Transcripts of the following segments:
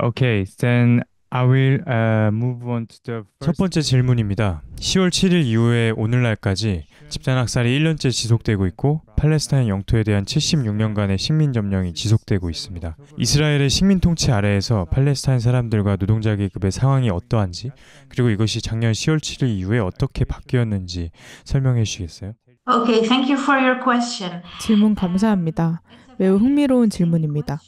Okay, then I will move on to the 첫 first. 번째 질문입니다. 10월 7일 이후에 오늘날까지 집단 학살이 1년째 지속되고 있고 팔레스타인 영토에 대한 76년간의 식민 점령이 지속되고 있습니다. 이스라엘의 식민 통치 아래에서 팔레스타인 사람들과 노동자 계급의 상황이 어떠한지, 그리고 이것이 작년 10월 7일 이후에 어떻게 바뀌었는지 설명해 주시겠어요? Okay, thank you for your question. 질문 감사합니다. 매우 흥미로운 질문입니다.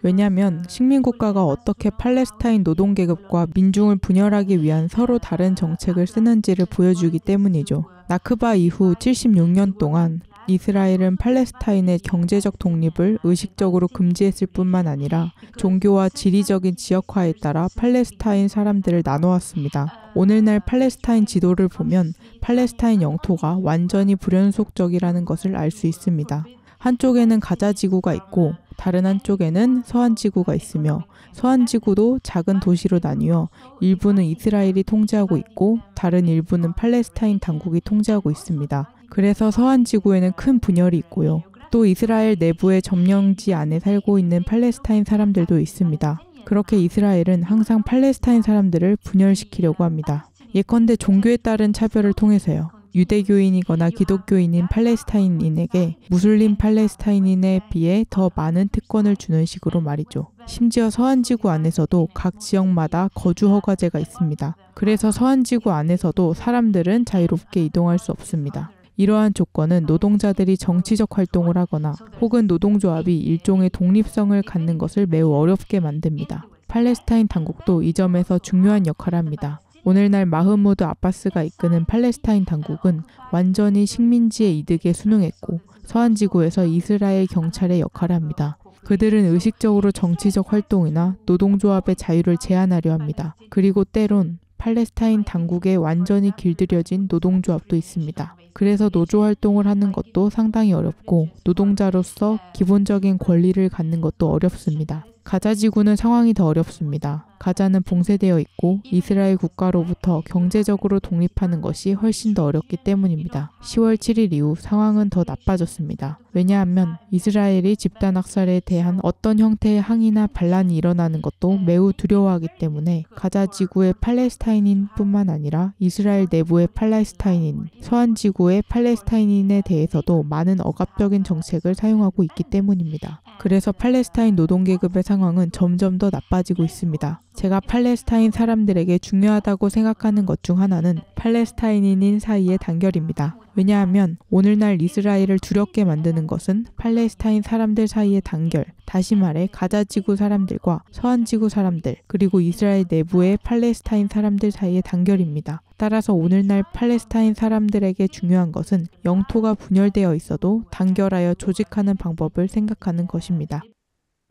왜냐하면 식민국가가 어떻게 팔레스타인 노동계급과 민중을 분열하기 위한 서로 다른 정책을 쓰는지를 보여주기 때문이죠. 나크바 이후 76년 동안 이스라엘은 팔레스타인의 경제적 독립을 의식적으로 금지했을 뿐만 아니라 종교와 지리적인 지역화에 따라 팔레스타인 사람들을 나누었습니다. 오늘날 팔레스타인 지도를 보면 팔레스타인 영토가 완전히 불연속적이라는 것을 알 수 있습니다. 한쪽에는 가자 지구가 있고 다른 한쪽에는 서한 지구가 있으며 서한 지구도 작은 도시로 나뉘어 일부는 이스라엘이 통제하고 있고 다른 일부는 팔레스타인 당국이 통제하고 있습니다. 그래서 서한 지구에는 큰 분열이 있고요. 또 이스라엘 내부의 점령지 안에 살고 있는 팔레스타인 사람들도 있습니다. 그렇게 이스라엘은 항상 팔레스타인 사람들을 분열시키려고 합니다. 예컨대 종교에 따른 차별을 통해서요. 유대교인이거나 기독교인인 팔레스타인인에게 무슬림 팔레스타인인에 비해 더 많은 특권을 주는 식으로 말이죠. 심지어 서한지구 안에서도 각 지역마다 거주 허가제가 있습니다. 그래서 서한지구 안에서도 사람들은 자유롭게 이동할 수 없습니다. 이러한 조건은 노동자들이 정치적 활동을 하거나 혹은 노동조합이 일종의 독립성을 갖는 것을 매우 어렵게 만듭니다. 팔레스타인 당국도 이 점에서 중요한 역할을 합니다. 오늘날 마흐무드 아바스가 이끄는 팔레스타인 당국은 완전히 식민지의 이득에 순응했고 서한지구에서 이스라엘 경찰의 역할을 합니다. 그들은 의식적으로 정치적 활동이나 노동조합의 자유를 제한하려 합니다. 그리고 때론 팔레스타인 당국에 완전히 길들여진 노동조합도 있습니다. 그래서 노조 활동을 하는 것도 상당히 어렵고 노동자로서 기본적인 권리를 갖는 것도 어렵습니다. 가자 지구는 상황이 더 어렵습니다. 가자는 봉쇄되어 있고 이스라엘 국가로부터 경제적으로 독립하는 것이 훨씬 더 어렵기 때문입니다. 10월 7일 이후 상황은 더 나빠졌습니다. 왜냐하면 이스라엘이 집단 학살에 대한 어떤 형태의 항의나 반란이 일어나는 것도 매우 두려워하기 때문에 가자 지구의 팔레스타인인 뿐만 아니라 이스라엘 내부의 팔레스타인인, 서한 지구의 팔레스타인인에 대해서도 많은 억압적인 정책을 사용하고 있기 때문입니다. 그래서 팔레스타인 노동계급의 상황은 점점 더 나빠지고 있습니다. 제가 팔레스타인 사람들에게 중요하다고 생각하는 것 중 하나는 팔레스타인인인 사이의 단결입니다. 왜냐하면 오늘날 이스라엘을 두렵게 만드는 것은 팔레스타인 사람들 사이의 단결, 다시 말해 가자지구 사람들과 서한지구 사람들, 그리고 이스라엘 내부의 팔레스타인 사람들 사이의 단결입니다. 따라서 오늘날 팔레스타인 사람들에게 중요한 것은 영토가 분열되어 있어도 단결하여 조직하는 방법을 생각하는 것입니다.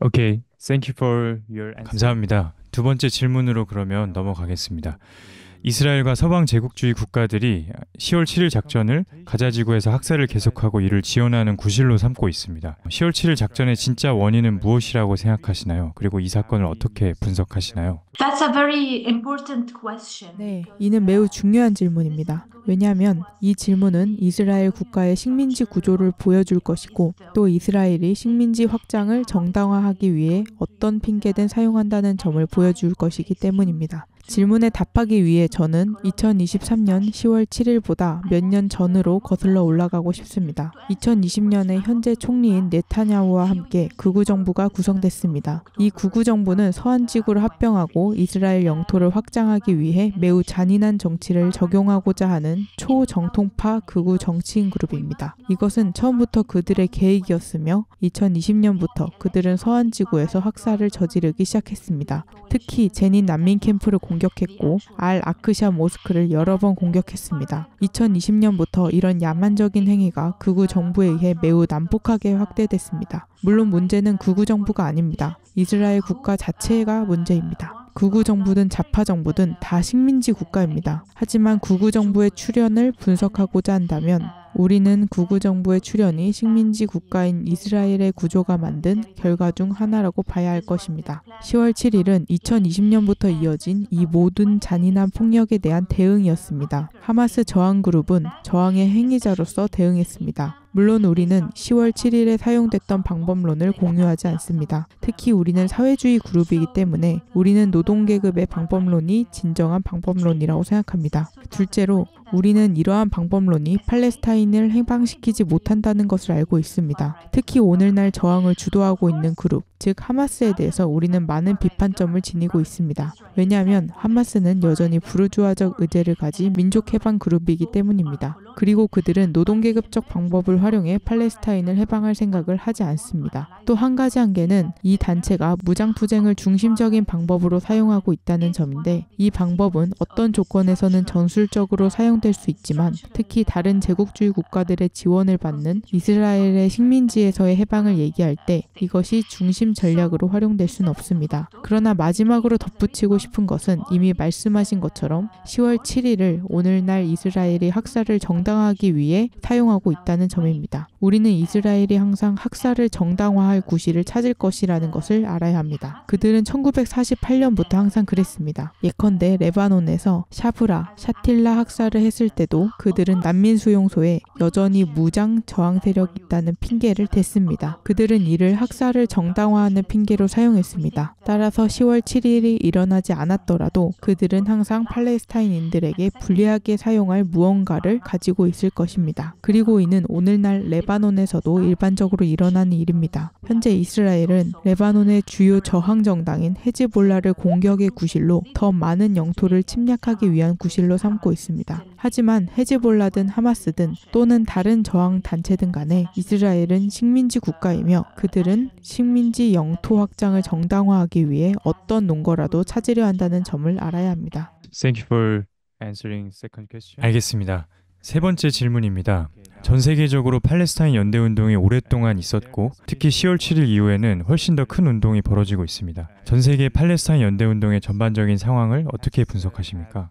Okay, thank you for your answer. 감사합니다. 두 번째 질문으로 그러면 넘어가겠습니다. 이스라엘과 서방 제국주의 국가들이 10월 7일 작전을 가자 지구에서 학살을 계속하고 이를 지원하는 구실로 삼고 있습니다. 10월 7일 작전의 진짜 원인은 무엇이라고 생각하시나요? 그리고 이 사건을 어떻게 분석하시나요? That's a very important question. 네, 이는 매우 중요한 질문입니다. 왜냐하면 이 질문은 이스라엘 국가의 식민지 구조를 보여줄 것이고 또 이스라엘이 식민지 확장을 정당화하기 위해 어떤 핑계든 사용한다는 점을 보여줄 것이기 때문입니다. 질문에 답하기 위해 저는 2023년 10월 7일보다 몇 년 전으로 거슬러 올라가고 싶습니다. 2020년에 현재 총리인 네타냐후와 함께 극우 정부가 구성됐습니다. 이 극우 정부는 서한지구를 합병하고 이스라엘 영토를 확장하기 위해 매우 잔인한 정치를 적용하고자 하는 초정통파 극우 정치인 그룹입니다. 이것은 처음부터 그들의 계획이었으며 2020년부터 그들은 서한지구에서 학살을 저지르기 시작했습니다. 특히 제닌 난민 캠프를 공격했고 알 아크샤 모스크를 여러 번 공격했습니다. 2020년부터 이런 야만적인 행위가 극우 정부에 의해 매우 난폭하게 확대됐습니다. 물론 문제는 극우 정부가 아닙니다. 이스라엘 국가 자체가 문제입니다. 극우 정부든 좌파 정부든 다 식민지 국가입니다. 하지만 극우 정부의 출현을 분석하고자 한다면 우리는 극우 정부의 출현이 식민지 국가인 이스라엘의 구조가 만든 결과 중 하나라고 봐야 할 것입니다. 10월 7일은 2020년부터 이어진 이 모든 잔인한 폭력에 대한 대응이었습니다. 하마스 저항 그룹은 저항의 행위자로서 대응했습니다. 물론 우리는 10월 7일에 사용됐던 방법론을 공유하지 않습니다. 특히 우리는 사회주의 그룹이기 때문에 우리는 노동계급의 방법론이 진정한 방법론이라고 생각합니다. 둘째로 우리는 이러한 방법론이 팔레스타인을 해방시키지 못한다는 것을 알고 있습니다. 특히 오늘날 저항을 주도하고 있는 그룹, 즉 하마스에 대해서 우리는 많은 비판점을 지니고 있습니다. 왜냐하면 하마스는 여전히 부르주아적 의제를 가진 민족해방 그룹이기 때문입니다. 그리고 그들은 노동계급적 방법을 활용해 팔레스타인을 해방할 생각을 하지 않습니다. 또 한 가지 한계는 이 단체가 무장투쟁을 중심적인 방법으로 사용하고 있다는 점인데, 이 방법은 어떤 조건에서는 전술적으로 사용될 수 있지만 특히 다른 제국주의 국가들의 지원을 받는 이스라엘의 식민지에서의 해방을 얘기할 때 이것이 중심 전략으로 활용될 수는 없습니다. 그러나 마지막으로 덧붙이고 싶은 것은 이미 말씀하신 것처럼 10월 7일을 오늘날 이스라엘이 학살을 정당화하기 위해 사용하고 있다는 점입니다. 우리는 이스라엘이 항상 학살을 정당화할 구실을 찾을 것이라는 것을 알아야 합니다. 그들은 1948년부터 항상 그랬습니다. 예컨대 레바논에서 샤브라, 샤틸라 학살을 했을 때도 그들은 난민 수용소에 여전히 무장 저항 세력이 있다는 핑계를 댔습니다. 그들은 이를 학살을 정당화하는 핑계로 사용했습니다. 따라서 10월 7일이 일어나지 않았더라도 그들은 항상 팔레스타인인들에게 불리하게 사용할 무언가를 가지고 있을 것입니다. 그리고 이는 오늘날 레바논에서도 일반적으로 일어나는 일입니다. 현재 이스라엘은 레바논의 주요 저항 정당인 헤즈볼라를 공격의 구실로 더 많은 영토를 침략하기 위한 구실로 삼고 있습니다. 하지만 헤즈볼라든 하마스든 또는 다른 저항 단체든 간에 이스라엘은 식민지 국가이며 그들은 식민지 영토 확장을 정당화하기 위해 어떤 논거라도 찾으려 한다는 점을 알아야 합니다. Thank you for answering second question. 알겠습니다. 세 번째 질문입니다. 전 세계적으로 팔레스타인 연대운동이 오랫동안 있었고 특히 10월 7일 이후에는 훨씬 더 큰 운동이 벌어지고 있습니다. 전 세계 팔레스타인 연대운동의 전반적인 상황을 어떻게 분석하십니까?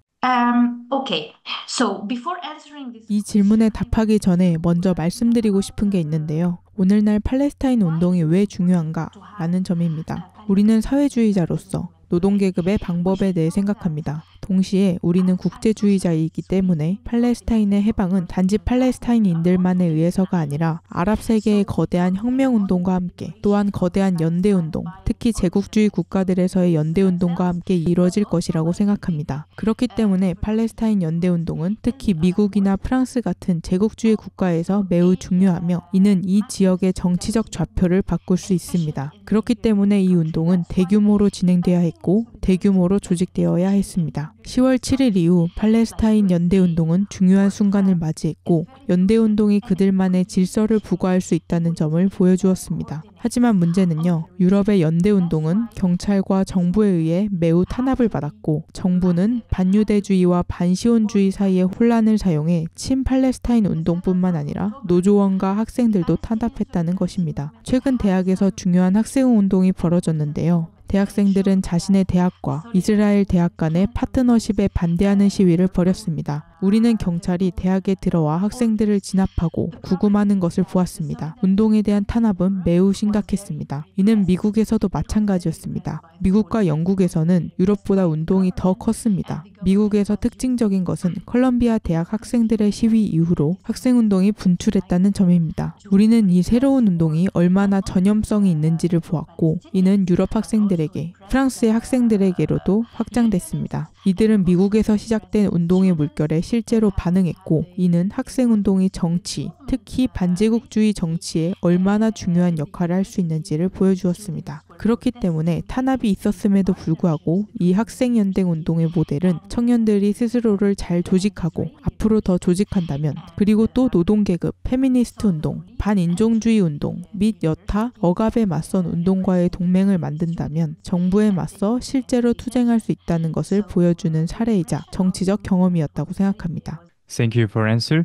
Okay. So before answering this 이 질문에 답하기 전에 먼저 말씀드리고 싶은 게 있는데요. 오늘날 팔레스타인 운동이 왜 중요한가? 라는 점입니다. 우리는 사회주의자로서 노동계급의 방법에 대해 생각합니다. 동시에 우리는 국제주의자이기 때문에 팔레스타인의 해방은 단지 팔레스타인인들만에 의해서가 아니라 아랍 세계의 거대한 혁명운동과 함께 또한 거대한 연대운동, 특히 제국주의 국가들에서의 연대운동과 함께 이루어질 것이라고 생각합니다. 그렇기 때문에 팔레스타인 연대운동은 특히 미국이나 프랑스 같은 제국주의 국가에서 매우 중요하며 이는 이 지역의 정치적 좌표를 바꿀 수 있습니다. 그렇기 때문에 이 운동은 대규모로 진행되어야 했고 대규모로 조직되어야 했습니다. 10월 7일 이후 팔레스타인 연대운동은 중요한 순간을 맞이했고 연대운동이 그들만의 질서를 부과할 수 있다는 점을 보여주었습니다. 하지만 문제는요. 유럽의 연대운동은 경찰과 정부에 의해 매우 탄압을 받았고 정부는 반유대주의와 반시온주의 사이의 혼란을 사용해 친팔레스타인 운동뿐만 아니라 노조원과 학생들도 탄압했다는 것입니다. 최근 대학에서 중요한 학생운동이 벌어졌는데요. 대학생들은 자신의 대학과 이스라엘 대학 간의 파트너십에 반대하는 시위를 벌였습니다. 우리는 경찰이 대학에 들어와 학생들을 진압하고 구금하는 것을 보았습니다. 운동에 대한 탄압은 매우 심각했습니다. 이는 미국에서도 마찬가지였습니다. 미국과 영국에서는 유럽보다 운동이 더 컸습니다. 미국에서 특징적인 것은 컬럼비아 대학 학생들의 시위 이후로 학생운동이 분출했다는 점입니다. 우리는 이 새로운 운동이 얼마나 전염성이 있는지를 보았고 이는 유럽 학생들에게, 프랑스의 학생들에게로도 확장됐습니다. 이들은 미국에서 시작된 운동의 물결에 실제로 반응했고 이는 학생운동이 정치, 특히 반제국주의 정치에 얼마나 중요한 역할을 할 수 있는지를 보여주었습니다. 그렇기 때문에 탄압이 있었음에도 불구하고 이 학생연대 운동의 모델은 청년들이 스스로를 잘 조직하고 앞으로 더 조직한다면 그리고 또 노동계급, 페미니스트 운동, 반인종주의 운동 및 여타 억압에 맞선 운동과의 동맹을 만든다면 정부에 맞서 실제로 투쟁할 수 있다는 것을 보여주는 사례이자 정치적 경험이었다고 생각합니다. Thank you for answer.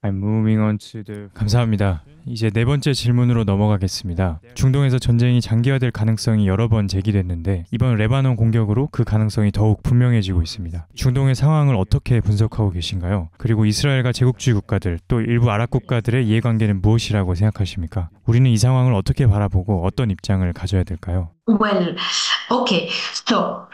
I'm moving on to the... 감사합니다. 이제 네 번째 질문으로 넘어가겠습니다. 중동에서 전쟁이 장기화될 가능성이 여러 번 제기됐는데 이번 레바논 공격으로 그 가능성이 더욱 분명해지고 있습니다. 중동의 상황을 어떻게 분석하고 계신가요? 그리고 이스라엘과 제국주의 국가들 또 일부 아랍 국가들의 이해관계는 무엇이라고 생각하십니까? 우리는 이 상황을 어떻게 바라보고 어떤 입장을 가져야 될까요? Well, okay. So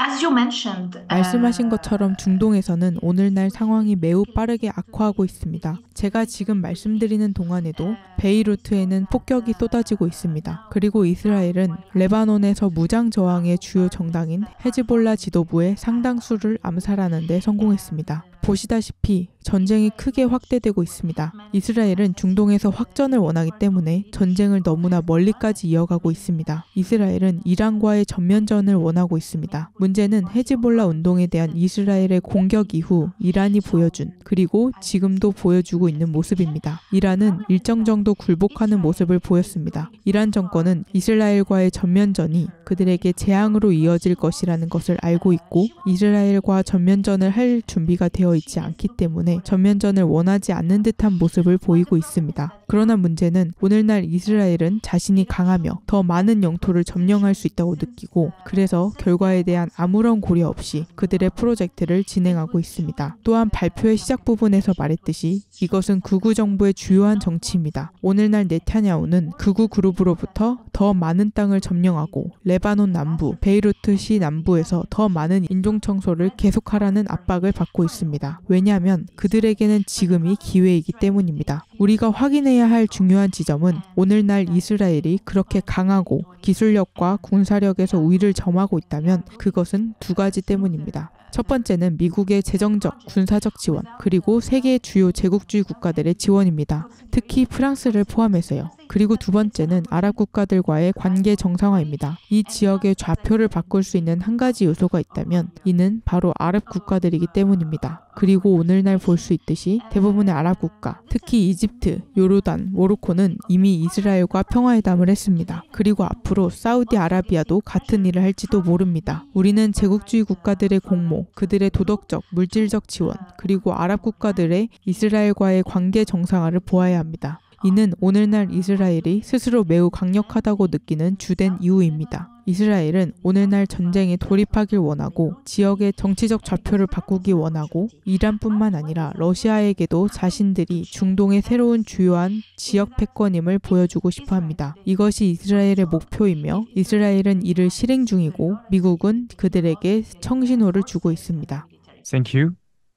As you mentioned, 말씀하신 것처럼 중동에서는 오늘날 상황이 매우 빠르게 악화하고 있습니다. 제가 지금 말씀드리는 동안에도 베이루트에는 폭격이 쏟아지고 있습니다. 그리고 이스라엘은 레바논에서 무장 저항의 주요 정당인 헤즈볼라 지도부의 상당수를 암살하는 데 성공했습니다. 보시다시피 전쟁이 크게 확대되고 있습니다. 이스라엘은 중동에서 확전을 원하기 때문에 전쟁을 너무나 멀리까지 이어가고 있습니다. 이스라엘은 이란과의 전면전을 원하고 있습니다. 문제는 헤즈볼라 운동에 대한 이스라엘의 공격 이후 이란이 보여준 그리고 지금도 보여주고 있는 모습입니다. 이란은 일정 정도 굴복하는 모습을 보였습니다. 이란 정권은 이스라엘과의 전면전이 그들에게 재앙으로 이어질 것이라는 것을 알고 있고 이스라엘과 전면전을 할 준비가 되어 있지 않기 때문에 전면전을 원하지 않는 듯한 모습을 보이고 있습니다. 그러나 문제는 오늘날 이스라엘은 자신이 강하며 더 많은 영토를 점령할 수 있다고 느끼고 그래서 결과에 대한 아무런 고려 없이 그들의 프로젝트를 진행하고 있습니다. 또한 발표의 시작 부분에서 말했듯이 이것은 극우 정부의 주요한 정치입니다. 오늘날 네타냐후는 극우 그룹으로부터 더 많은 땅을 점령하고 레바논 남부, 베이루트 시 남부에서 더 많은 인종 청소를 계속하라는 압박을 받고 있습니다. 왜냐하면 그들에게는 지금이 기회이기 때문입니다. 우리가 확인해야 할 중요한 지점은 오늘날 이스라엘이 그렇게 강하고 기술력과 군사력에서 우위를 점하고 있다면 그것은 두 가지 때문입니다. 첫 번째는 미국의 재정적, 군사적 지원, 그리고 세계의 주요 제국주의 국가들의 지원입니다. 특히 프랑스를 포함해서요. 그리고 두 번째는 아랍 국가들과의 관계 정상화입니다. 이 지역의 좌표를 바꿀 수 있는 한 가지 요소가 있다면 이는 바로 아랍 국가들이기 때문입니다. 그리고 오늘날 볼 수 있듯이 대부분의 아랍 국가, 특히 이집트, 요르단, 모로코는 이미 이스라엘과 평화회담을 했습니다. 그리고 앞으로 사우디아라비아도 같은 일을 할지도 모릅니다. 우리는 제국주의 국가들의 공모, 그들의 도덕적, 물질적 지원, 그리고 아랍 국가들의 이스라엘과의 관계 정상화를 보아야 합니다. 이는 오늘날 이스라엘이 스스로 매우 강력하다고 느끼는 주된 이유입니다. 이스라엘은 오늘날 전쟁에 돌입하길 원하고 지역의 정치적 좌표를 바꾸기 원하고 이란뿐만 아니라 러시아에게도 자신들이 중동의 새로운 주요한 지역 패권임을 보여주고 싶어 합니다. 이것이 이스라엘의 목표이며 이스라엘은 이를 실행 중이고 미국은 그들에게 청신호를 주고 있습니다. Thank you.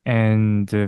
And the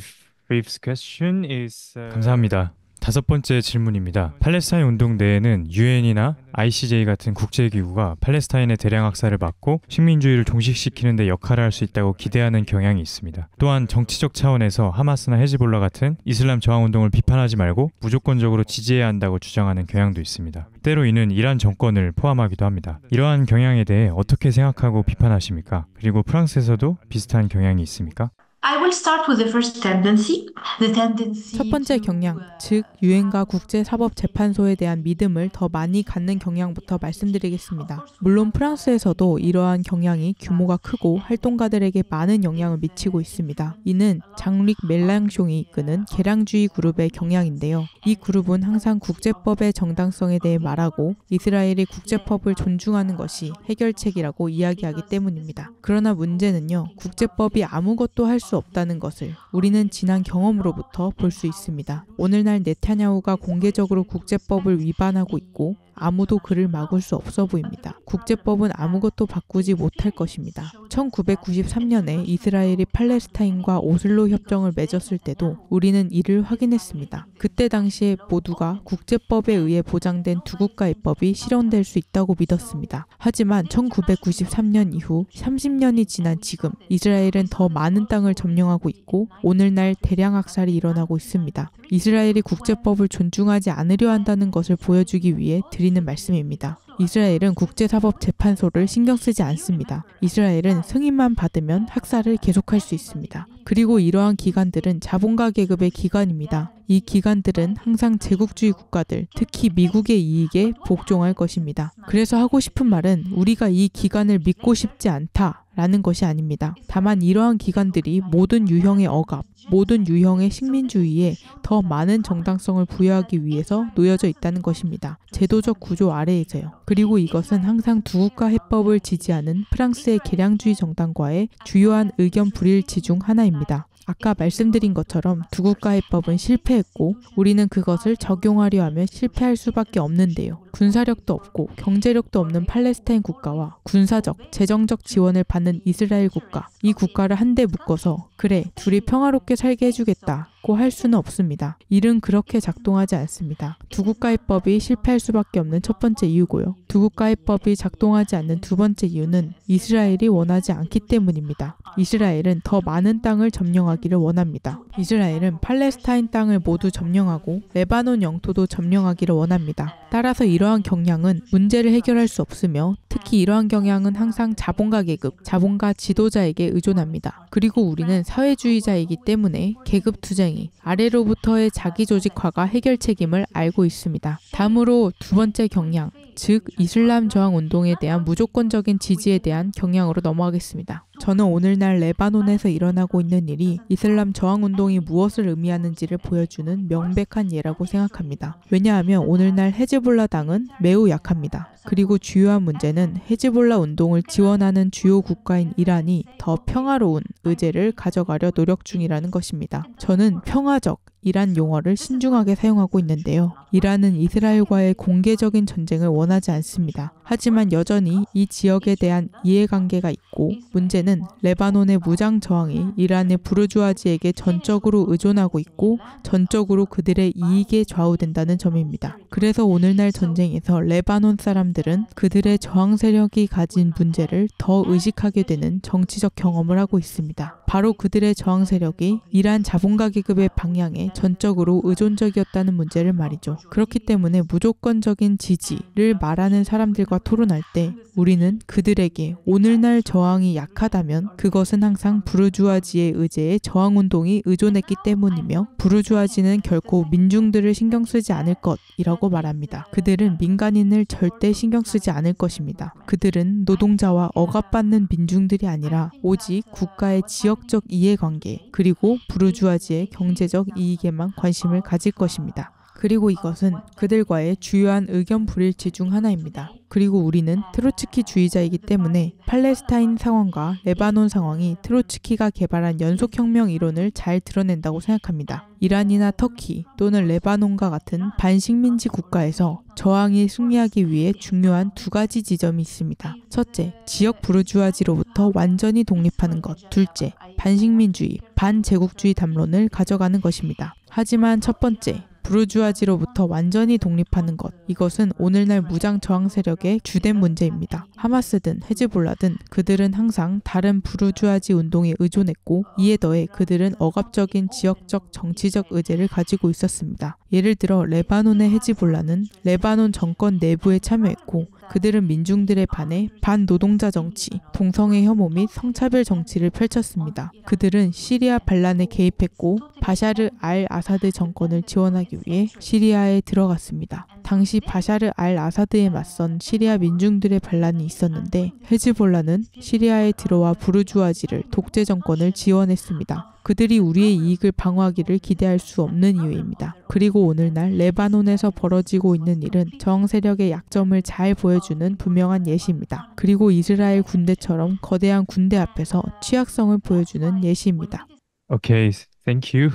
fifth question is 감사합니다. 다섯 번째 질문입니다. 팔레스타인 운동 내에는 UN이나 ICJ 같은 국제기구가 팔레스타인의 대량 학살을 막고 식민주의를 종식시키는 데 역할을 할 수 있다고 기대하는 경향이 있습니다. 또한 정치적 차원에서 하마스나 헤즈볼라 같은 이슬람 저항운동을 비판하지 말고 무조건적으로 지지해야 한다고 주장하는 경향도 있습니다. 때로 이는 이란 정권을 포함하기도 합니다. 이러한 경향에 대해 어떻게 생각하고 비판하십니까? 그리고 프랑스에서도 비슷한 경향이 있습니까? I will start with the first tendency. The tendency 첫 번째 경향, 즉 유엔과 국제사법재판소에 대한 믿음을 더 많이 갖는 경향부터 말씀드리겠습니다. 물론 프랑스에서도 이러한 경향이 규모가 크고 활동가들에게 많은 영향을 미치고 있습니다. 이는 장릭 멜랑숑이 이끄는 개량주의 그룹의 경향인데요. 이 그룹은 항상 국제법의 정당성에 대해 말하고 이스라엘이 국제법을 존중하는 것이 해결책이라고 이야기하기 때문입니다. 그러나 문제는요, 국제법이 아무것도 할 수 없다는 것을 우리는 지난 경험으로부터 볼 수 있습니다. 오늘날 네타냐후가 공개적으로 국제법을 위반하고 있고 아무도 그를 막을 수 없어 보입니다. 국제법은 아무것도 바꾸지 못할 것입니다. 1993년에 이스라엘이 팔레스타인과 오슬로 협정을 맺었을 때도 우리는 이를 확인했습니다. 그때 당시에 모두가 국제법에 의해 보장된 두 국가 입법이 실현될 수 있다고 믿었습니다. 하지만 1993년 이후 30년이 지난 지금 이스라엘은 더 많은 땅을 점령하고 있고 오늘날 대량 학살이 일어나고 있습니다. 이스라엘이 국제법을 존중하지 않으려 한다는 것을 보여주기 위해 드리는 말씀입니다. 이스라엘은 국제사법재판소를 신경 쓰지 않습니다. 이스라엘은 승인만 받으면 학살을 계속할 수 있습니다. 그리고 이러한 기관들은 자본가 계급의 기관입니다. 이 기관들은 항상 제국주의 국가들, 특히 미국의 이익에 복종할 것입니다. 그래서 하고 싶은 말은 우리가 이 기관을 믿고 싶지 않다라는 것이 아닙니다. 다만 이러한 기관들이 모든 유형의 억압, 모든 유형의 식민주의에 더 많은 정당성을 부여하기 위해서 놓여져 있다는 것입니다. 제도적 구조 아래에서요. 그리고 이것은 항상 두 국가 해법을 지지하는 프랑스의 개량주의 정당과의 주요한 의견 불일치 중 하나입니다. 아까 말씀드린 것처럼 두 국가 해법은 실패했고 우리는 그것을 적용하려 하면 실패할 수밖에 없는데요. 군사력도 없고 경제력도 없는 팔레스타인 국가와 군사적, 재정적 지원을 받는 이스라엘 국가, 이 국가를 한데 묶어서 그래, 둘이 평화롭게 살게 해주겠다고 할 수는 없습니다. 일은 그렇게 작동하지 않습니다. 두 국가 해법이 실패할 수밖에 없는 첫 번째 이유고요. 두 국가 해법이 작동하지 않는 두 번째 이유는 이스라엘이 원하지 않기 때문입니다. 이스라엘은 더 많은 땅을 점령하기를 원합니다. 이스라엘은 팔레스타인 땅을 모두 점령하고 레바논 영토도 점령하기를 원합니다. 따라서 이러한 경향은 문제를 해결할 수 없으며 특히 이러한 경향은 항상 자본가 계급, 자본가 지도자에게 의존합니다. 그리고 우리는 사회주의자이기 때문에 계급 투쟁이, 아래로부터의 자기조직화가 해결 책임을 알고 있습니다. 다음으로 두 번째 경향, 즉 이슬람 저항 운동에 대한 무조건적인 지지에 대한 경향으로 넘어가겠습니다. 저는 오늘날 레바논에서 일어나고 있는 일이 이슬람 저항 운동이 무엇을 의미하는지를 보여주는 명백한 예라고 생각합니다. 왜냐하면 오늘날 헤즈볼라 당은 매우 약합니다. 그리고 주요한 문제는 헤즈볼라 운동을 지원하는 주요 국가인 이란이 더 평화로운 의제를 가져가려 노력 중이라는 것입니다. 저는 평화적 이란 용어를 신중하게 사용하고 있는데요. 이란은 이스라엘과의 공개적인 전쟁을 원하지 않습니다. 하지만 여전히 이 지역에 대한 이해관계가 있고 문제는 레바논의 무장 저항이 이란의 부르주아지에게 전적으로 의존하고 있고 전적으로 그들의 이익에 좌우된다는 점입니다. 그래서 오늘날 전쟁에서 레바논 사람들은 그들의 저항 세력이 가진 문제를 더 의식하게 되는 정치적 경험을 하고 있습니다. 바로 그들의 저항 세력이 이란 자본가 계급의 방향에 전적으로 의존적이었다는 문제를 말이죠. 그렇기 때문에 무조건적인 지지를 말하는 사람들과 토론할 때 우리는 그들에게 오늘날 저항이 약하다면 그것은 항상 부르주아지의 의제에 저항운동이 의존했기 때문이며 부르주아지는 결코 민중들을 신경 쓰지 않을 것이라고 말합니다. 그들은 민간인을 절대 신경 쓰지 않을 것입니다. 그들은 노동자와 억압받는 민중들이 아니라 오직 국가의 지역적 이해관계 그리고 부르주아지의 경제적 이익에만 관심을 가질 것입니다. 그리고 이것은 그들과의 주요한 의견 불일치 중 하나입니다. 그리고 우리는 트로츠키주의자이기 때문에 팔레스타인 상황과 레바논 상황이 트로츠키가 개발한 연속혁명 이론을 잘 드러낸다고 생각합니다. 이란이나 터키 또는 레바논과 같은 반식민지 국가에서 저항이 승리하기 위해 중요한 두 가지 지점이 있습니다. 첫째, 지역 부르주아지로부터 완전히 독립하는 것. 둘째, 반식민주의, 반제국주의 담론을 가져가는 것입니다. 하지만 첫 번째, 부르주아지로부터 완전히 독립하는 것. 이것은 오늘날 무장 저항 세력의 주된 문제입니다. 하마스든 헤즈볼라든 그들은 항상 다른 부르주아지 운동에 의존했고 이에 더해 그들은 억압적인 지역적 정치적 의제를 가지고 있었습니다. 예를 들어 레바논의 헤즈볼라는 레바논 정권 내부에 참여했고 그들은 민중들에 반해 반노동자 정치, 동성애 혐오 및 성차별 정치를 펼쳤습니다. 그들은 시리아 반란에 개입했고 바샤르 알 아사드 정권을 지원하기 위해 시리아에 들어갔습니다. 당시 바샤르 알 아사드에 맞선 시리아 민중들의 반란이 있었는데 헤즈볼라는 시리아에 들어와 부르주아지를 독재 정권을 지원했습니다. 그들이 우리의 이익을 방어하기를 기대할 수 없는 이유입니다. 그리고 오늘날 레바논에서 벌어지고 있는 일은 저항 세력의 약점을 잘 보여주는 분명한 예시입니다. 그리고 이스라엘 군대처럼 거대한 군대 앞에서 취약성을 보여주는 예시입니다. Okay, thank you.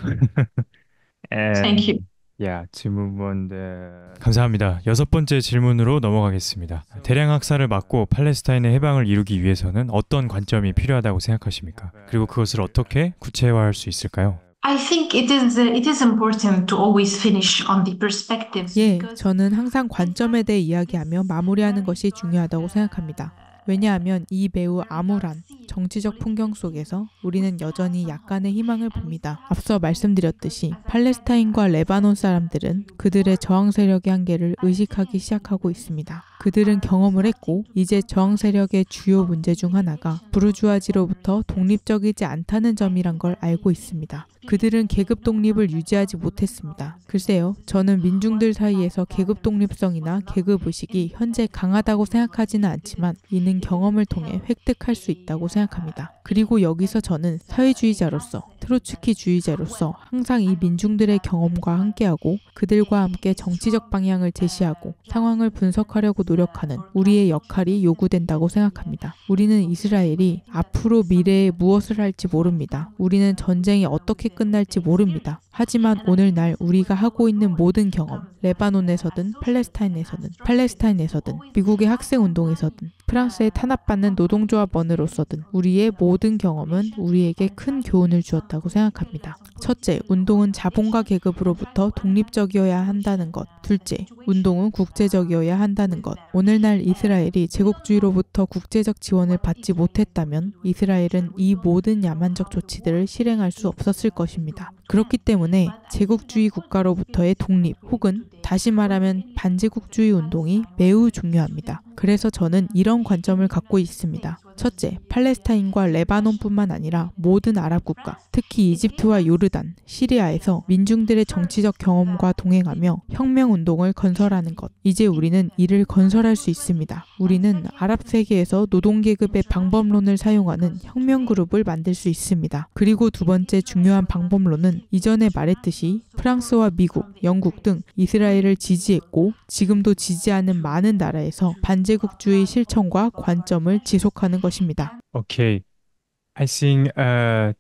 Thank you. Yeah, to move on 감사합니다. 여섯 번째 질문으로 넘어가겠습니다. 대량 학살을 막고 팔레스타인의 해방을 이루기 위해서는 어떤 관점이 필요하다고 생각하십니까? 그리고 그것을 어떻게 구체화할 수 있을까요? I think it is important to always finish on the perspectives. 예, because 저는 항상 관점에 대해 이야기하며 마무리하는 것이 중요하다고 생각합니다. 왜냐하면 이 매우 암울한 정치적 풍경 속에서 우리는 여전히 약간의 희망을 봅니다. 앞서 말씀드렸듯이 팔레스타인과 레바논 사람들은 그들의 저항 세력의 한계를 의식하기 시작하고 있습니다. 그들은 경험을 했고 이제 저항 세력의 주요 문제 중 하나가 부르주아지로부터 독립적이지 않다는 점이란 걸 알고 있습니다. 그들은 계급 독립을 유지하지 못했습니다. 글쎄요, 저는 민중들 사이에서 계급 독립성이나 계급 의식이 현재 강하다고 생각하지는 않지만 이는 경험을 통해 획득할 수 있다고 생각합니다. 그리고 여기서 저는 사회주의자로서 트로츠키주의자로서 항상 이 민중들의 경험과 함께하고 그들과 함께 정치적 방향을 제시하고 상황을 분석하려고 노력하는 우리의 역할이 요구된다고 생각합니다. 우리는 이스라엘이 앞으로 미래에 무엇을 할지 모릅니다. 우리는 전쟁이 어떻게 끝날지 모릅니다. 하지만 오늘날 우리가 하고 있는 모든 경험, 레바논에서든 팔레스타인에서든 미국의 학생운동에서든 프랑스에 탄압받는 노동조합원으로서든 우리의 모든 경험은 우리에게 큰 교훈을 주었다고 생각합니다. 첫째, 운동은 자본가 계급으로부터 독립적이어야 한다는 것. 둘째, 운동은 국제적이어야 한다는 것. 오늘날 이스라엘이 제국주의로부터 국제적 지원을 받지 못했다면 이스라엘은 이 모든 야만적 조치들을 실행할 수 없었을 것입니다. 그렇기 때문에 제국주의 국가로부터의 독립 혹은 다시 말하면 반제국주의 운동이 매우 중요합니다. 그래서 저는 이런 관점을 갖고 있습니다. 첫째, 팔레스타인과 레바논뿐만 아니라 모든 아랍 국가, 특히 이집트와 요르단, 시리아에서 민중들의 정치적 경험과 동행하며 혁명운동을 건설하는 것. 이제 우리는 이를 건설할 수 있습니다. 우리는 아랍 세계에서 노동계급의 방법론을 사용하는 혁명그룹을 만들 수 있습니다. 그리고 두 번째 중요한 방법론은 이전에 말했듯이 프랑스와 미국, 영국 등 이스라엘을 지지했고 지금도 지지하는 많은 나라에서 반제국주의 실천과 관점을 지속하는 것입니다. Okay. I think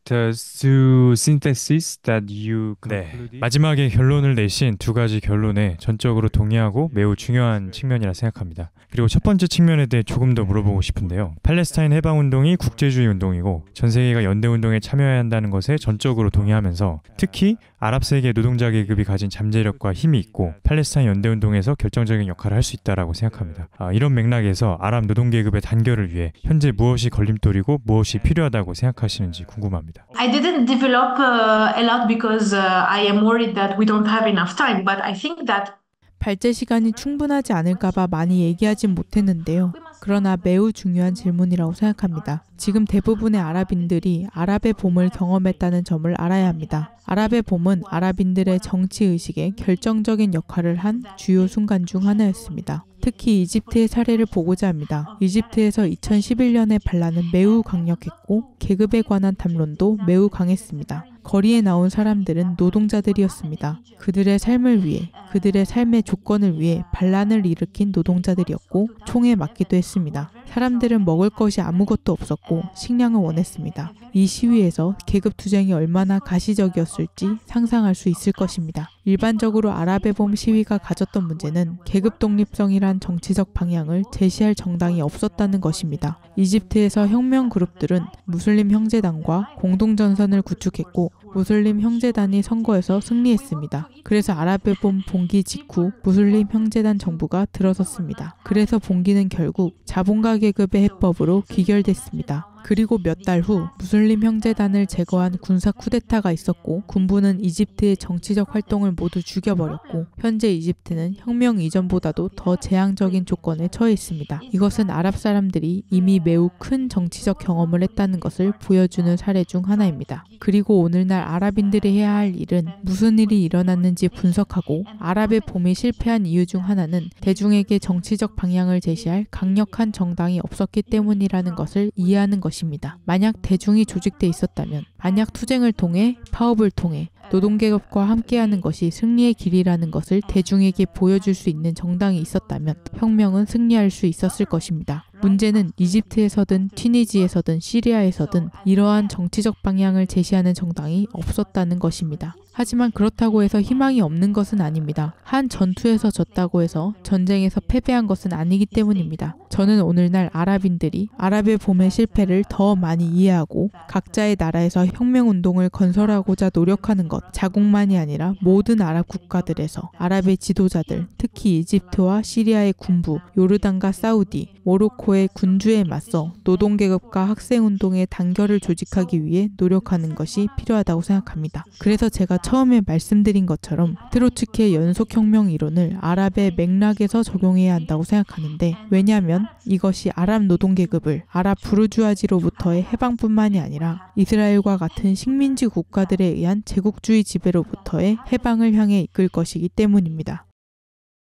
the two synthesis that you 네, concluded. 마지막에 결론을 내신 두 가지 결론에 전적으로 동의하고 매우 중요한 측면이라 생각합니다. 그리고 첫 번째 측면에 대해 조금 더 물어보고 싶은데요. 팔레스타인 해방운동이 국제주의 운동이고 전 세계가 연대운동에 참여해야 한다는 것에 전적으로 동의하면서 특히 아랍 세계 노동자 계급이 가진 잠재력과 힘이 있고 팔레스타인 연대운동에서 결정적인 역할을 할 수 있다라고 생각합니다. 이런 맥락에서 아랍 노동계급의 단결을 위해 현재 무엇이 걸림돌이고 무엇이 필요하다고 생각하시는지 궁금합니다. I didn't develop a lot because I am worried that we don't have enough time, but I think that 발제 시간이 충분하지 않을까봐 많이 얘기하진 못했는데요. 그러나 매우 중요한 질문이라고 생각합니다. 지금 대부분의 아랍인들이 아랍의 봄을 경험했다는 점을 알아야 합니다. 아랍의 봄은 아랍인들의 정치의식에 결정적인 역할을 한 주요 순간 중 하나였습니다. 특히 이집트의 사례를 보고자 합니다. 이집트에서 2011년의 반란은 매우 강력했고 계급에 관한 담론도 매우 강했습니다. 거리에 나온 사람들은 노동자들이었습니다. 그들의 삶을 위해, 그들의 삶의 조건을 위해 반란을 일으킨 노동자들이었고 총에 맞기도 했습니다. 사람들은 먹을 것이 아무것도 없었고 식량을 원했습니다. 이 시위에서 계급 투쟁이 얼마나 가시적이었을지 상상할 수 있을 것입니다. 일반적으로 아랍의 봄 시위가 가졌던 문제는 계급 독립성이란 정치적 방향을 제시할 정당이 없었다는 것입니다. 이집트에서 혁명 그룹들은 무슬림 형제단과 공동전선을 구축했고 무슬림 형제단이 선거에서 승리했습니다. 그래서 아랍의 봄 봉기 직후 무슬림 형제단 정부가 들어섰습니다. 그래서 봉기는 결국 자본가 계급의 해법으로 귀결됐습니다. 그리고 몇 달 후 무슬림 형제단을 제거한 군사 쿠데타가 있었고 군부는 이집트의 정치적 활동을 모두 죽여버렸고 현재 이집트는 혁명 이전보다도 더 재앙적인 조건에 처해 있습니다. 이것은 아랍 사람들이 이미 매우 큰 정치적 경험을 했다는 것을 보여주는 사례 중 하나입니다. 그리고 오늘날 아랍인들이 해야 할 일은 무슨 일이 일어났는지 분석하고 아랍의 봄이 실패한 이유 중 하나는 대중에게 정치적 방향을 제시할 강력한 정당이 없었기 때문이라는 것을 이해하는 것입니다. 만약 대중이 조직돼 있었다면, 만약 투쟁을 통해, 파업을 통해 노동계급과 함께하는 것이 승리의 길이라는 것을 대중에게 보여줄 수 있는 정당이 있었다면 혁명은 승리할 수 있었을 것입니다. 문제는 이집트에서든 튀니지에서든 시리아에서든 이러한 정치적 방향을 제시하는 정당이 없었다는 것입니다. 하지만 그렇다고 해서 희망이 없는 것은 아닙니다. 한 전투에서 졌다고 해서 전쟁에서 패배한 것은 아니기 때문입니다. 저는 오늘날 아랍인들이 아랍의 봄의 실패를 더 많이 이해하고 각자의 나라에서 혁명운동을 건설하고자 노력하는 것, 자국만이 아니라 모든 아랍 국가들에서 아랍의 지도자들, 특히 이집트와 시리아의 군부, 요르단과 사우디, 모로코의 군주에 맞서 노동계급과 학생운동의 단결을 조직하기 위해 노력하는 것이 필요하다고 생각합니다. 그래서 제가 처음에 말씀드린 것처럼 트로츠키의 연속혁명 이론을 아랍의 맥락에서 적용해야 한다고 생각하는데, 왜냐하면 이것이 아랍 노동계급을 아랍 부르주아지로부터의 해방뿐만이 아니라 이스라엘과 같은 식민지 국가들에 의한 제국주의 지배로부터의 해방을 향해 이끌 것이기 때문입니다.